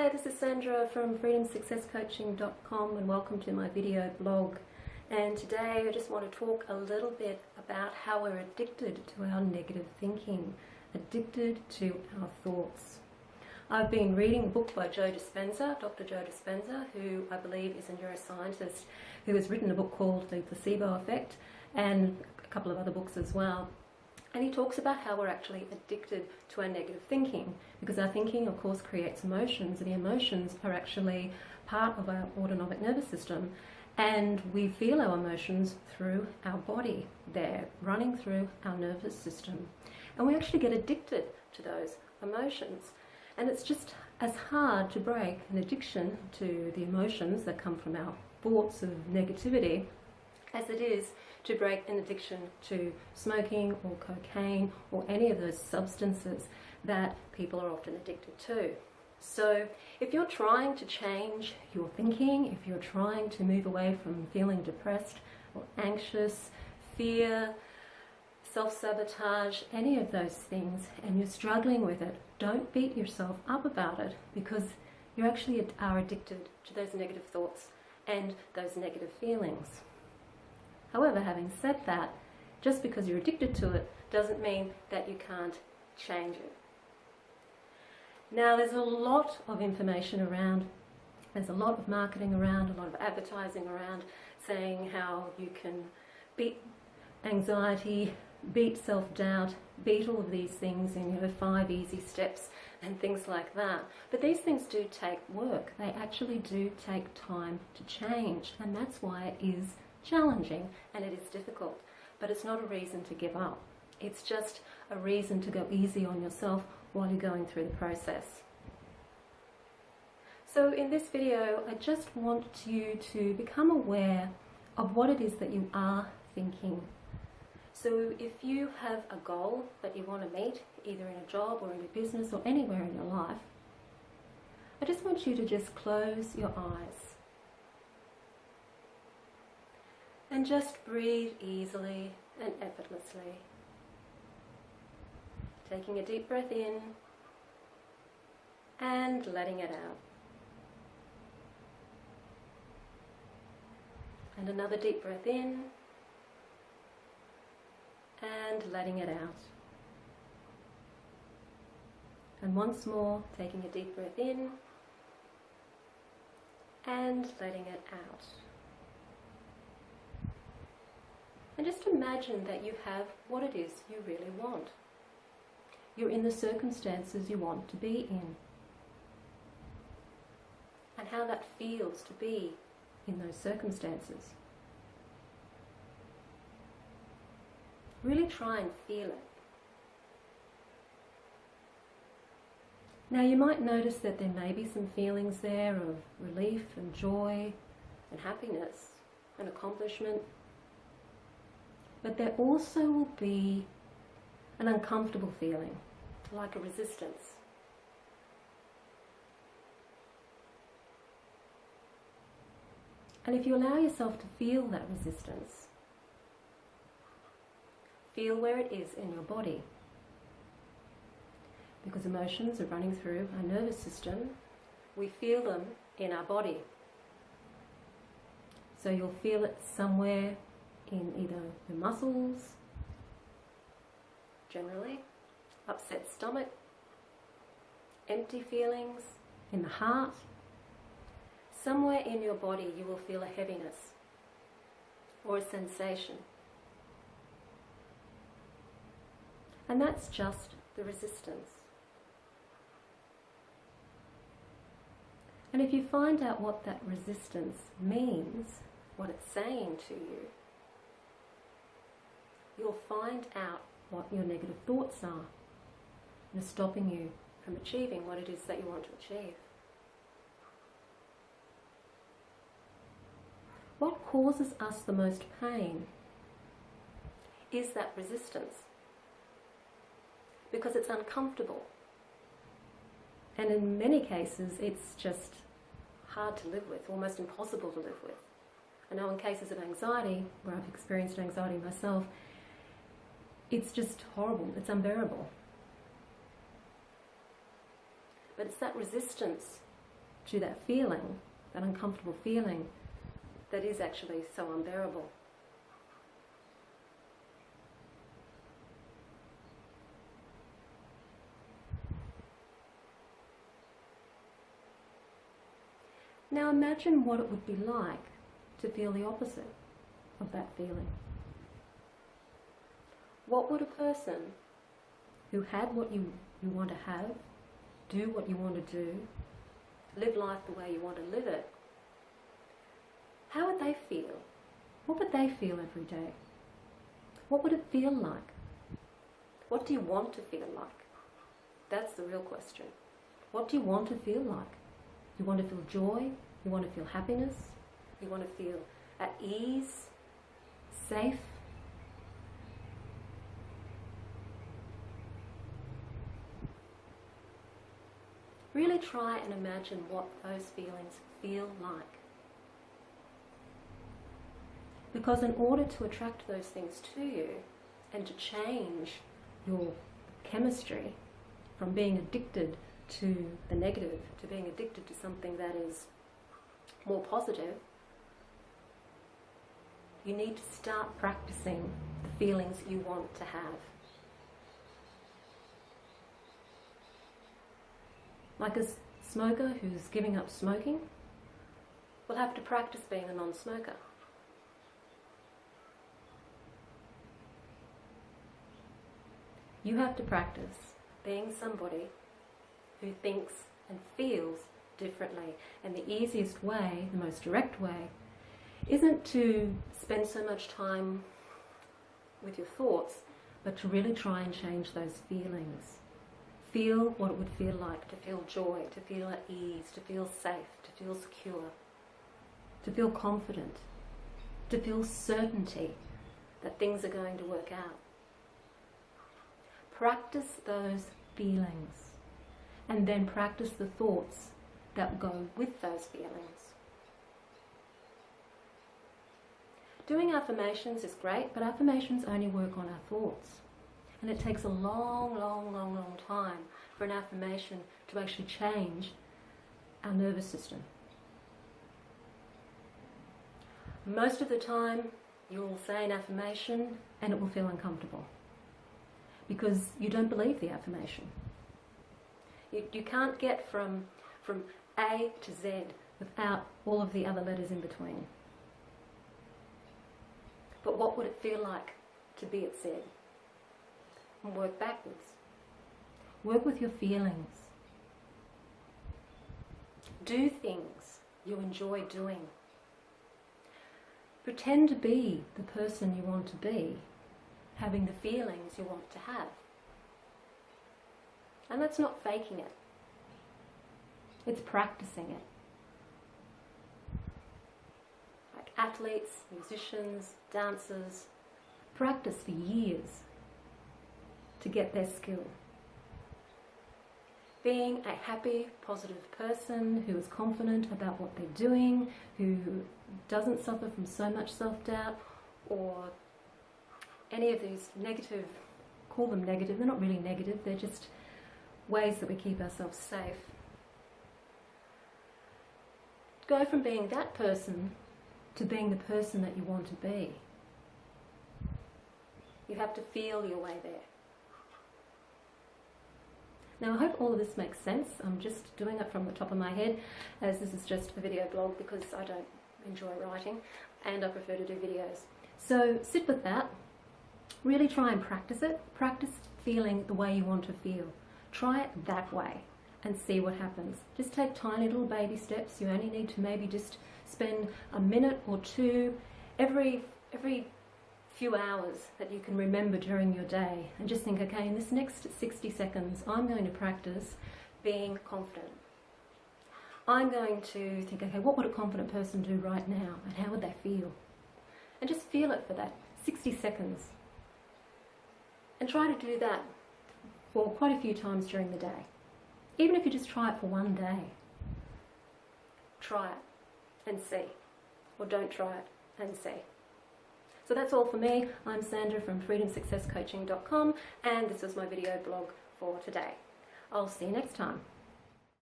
Hi, this is Sandra from freedomsuccesscoaching.com and welcome to my video blog. And today I just want to talk a little bit about how we're addicted to our negative thinking, addicted to our thoughts. I've been reading a book by Dr. Joe Dispenza, who I believe is a neuroscientist who has written a book called The Placebo Effect and a couple of other books as well. And he talks about how we're actually addicted to our negative thinking, because our thinking, of course, creates emotions, and the emotions are actually part of our autonomic nervous system, and we feel our emotions through our body. They're running through our nervous system, and we actually get addicted to those emotions. And it's just as hard to break an addiction to the emotions that come from our thoughts of negativity as it is to break an addiction to smoking or cocaine or any of those substances that people are often addicted to. So if you're trying to change your thinking, if you're trying to move away from feeling depressed or anxious, fear, self-sabotage, any of those things, and you're struggling with it, don't beat yourself up about it, because you actually are addicted to those negative thoughts and those negative feelings. However, having said that, just because you're addicted to it doesn't mean that you can't change it. Now, there's a lot of information around, there's a lot of marketing around, a lot of advertising around, saying how you can beat anxiety, beat self-doubt, beat all of these things in 5 easy steps and things like that. But these things do take work. They actually do take time to change, and that's why it is challenging and it is difficult. But it's not a reason to give up. It's just a reason to go easy on yourself while you're going through the process. So in this video, I just want you to become aware of what it is that you are thinking. So if you have a goal that you want to meet, either in a job or in a business or anywhere in your life, I just want you to just close your eyes and just breathe easily and effortlessly. Taking a deep breath in and letting it out. And another deep breath in and letting it out. And once more, taking a deep breath in and letting it out. And just imagine that you have what it is you really want. You're in the circumstances you want to be in, and how that feels to be in those circumstances. Really try and feel it. Now, you might notice that there may be some feelings there of relief and joy and happiness and accomplishment, but there also will be an uncomfortable feeling, like a resistance. And if you allow yourself to feel that resistance, feel where it is in your body. Because emotions are running through our nervous system, we feel them in our body. So you'll feel it somewhere in either the muscles, generally, upset stomach, empty feelings in the heart. Somewhere in your body you will feel a heaviness or a sensation. And that's just the resistance. And if you find out what that resistance means, what it's saying to you, you'll find out what your negative thoughts are and are stopping you from achieving what it is that you want to achieve. What causes us the most pain is that resistance, because it's uncomfortable, and in many cases it's just hard to live with, almost impossible to live with. I know in cases of anxiety, where I've experienced anxiety myself, it's just horrible, it's unbearable. But it's that resistance to that feeling, that uncomfortable feeling that is actually so unbearable. Now imagine what it would be like to feel the opposite of that feeling. What would a person who had what you want to have, do what you want to do, live life the way you want to live it, how would they feel? What would they feel every day? What would it feel like? What do you want to feel like? That's the real question. What do you want to feel like? You want to feel joy? You want to feel happiness? You want to feel at ease? Safe? Really try and imagine what those feelings feel like. Because in order to attract those things to you and to change your chemistry from being addicted to the negative, to being addicted to something that is more positive, you need to start practicing the feelings you want to have. Like a smoker who's giving up smoking will have to practice being a non-smoker. You have to practice being somebody who thinks and feels differently. And the easiest way, the most direct way, isn't to spend so much time with your thoughts, but to really try and change those feelings. Feel what it would feel like to feel joy, to feel at ease, to feel safe, to feel secure, to feel confident, to feel certainty that things are going to work out. Practice those feelings, and then practice the thoughts that go with those feelings. Doing affirmations is great, but affirmations only work on our thoughts. And it takes a long time for an affirmation to actually change our nervous system. Most of the time, you'll say an affirmation and it will feel uncomfortable because you don't believe the affirmation. You can't get from A to Z without all of the other letters in between. But what would it feel like to be at Z? And work backwards. Work with your feelings. Do things you enjoy doing. Pretend to be the person you want to be, having the feelings you want to have. And that's not faking it. It's practicing it. Like athletes, musicians, dancers, practice for years to get their skill. Being a happy, positive person who is confident about what they're doing, who doesn't suffer from so much self-doubt or any of these negative, call them negative, they're not really negative, they're just ways that we keep ourselves safe. Go from being that person to being the person that you want to be. You have to feel your way there. Now I hope all of this makes sense. I'm just doing it from the top of my head, as this is just a video blog because I don't enjoy writing and I prefer to do videos. So sit with that, really try and practice it. Practice feeling the way you want to feel. Try it that way and see what happens. Just take tiny little baby steps. You only need to maybe just spend a minute or two every few hours that you can remember during your day, and just think, okay, in this next 60 seconds I'm going to practice being confident. I'm going to think, okay, what would a confident person do right now and how would they feel? And just feel it for that 60 seconds. And try to do that for quite a few times during the day. Even if you just try it for one day. Try it and see. Or don't try it and see. So that's all for me. I'm Sandra from freedomsuccesscoaching.com, and this was my video blog for today. I'll see you next time.